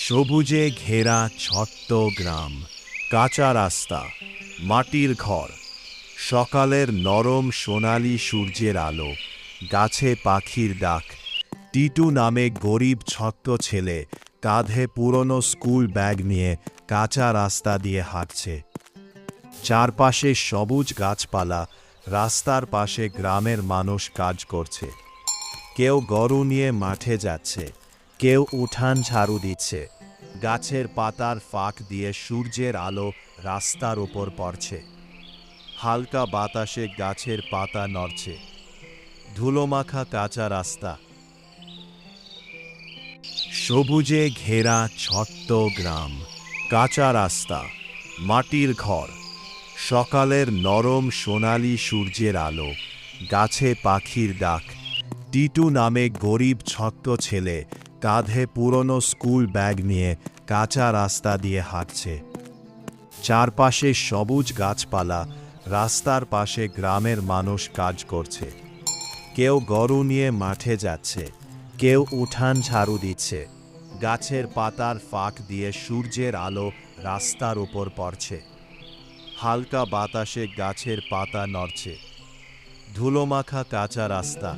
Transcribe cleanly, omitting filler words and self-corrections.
সবুজে ঘেরা ছোট্ট গ্রাম, কাঁচা রাস্তা, মাটির ঘর, সকালের নরম সোনালি সূর্যের আলো, গাছে পাখির ডাক। টিটু নামে গরিব ছোট্ট ছেলে কাঁধে পুরনো স্কুল ব্যাগ নিয়ে কাঁচা রাস্তা দিয়ে হাঁটছে। চারপাশে সবুজ গাছপালা, রাস্তার পাশে গ্রামের মানুষ কাজ করছে। কেউ গরু নিয়ে মাঠে যাচ্ছে, কেউ উঠান ঝাড়ু দিচ্ছে। গাছের পাতার ফাঁক দিয়ে সূর্যের আলো রাস্তার উপর পড়ছে। হালকা বাতাসে গাছের পাতা নড়ছে। ধুলোমাখা কাঁচা রাস্তা। সবুজে ঘেরা ছোট্ট গ্রাম, কাঁচা রাস্তা, মাটির ঘর, সকালের নরম সোনালি সূর্যের আলো, গাছে পাখির ডাক। টিটু নামে গরিব ছোট্ট ছেলে কাঁধে পুরনো স্কুল ব্যাগ নিয়ে কাঁচা রাস্তা দিয়ে হাঁটছে। চারপাশে সবুজ গাছপালা, রাস্তার পাশে গ্রামের মানুষ কাজ করছে। কেউ গরু নিয়ে মাঠে যাচ্ছে, কেউ উঠান ঝাড়ু দিচ্ছে। গাছের পাতার ফাঁক দিয়ে সূর্যের আলো রাস্তার উপর পড়ছে। হালকা বাতাসে গাছের পাতা নড়ছে। ধুলোমাখা কাঁচা রাস্তা।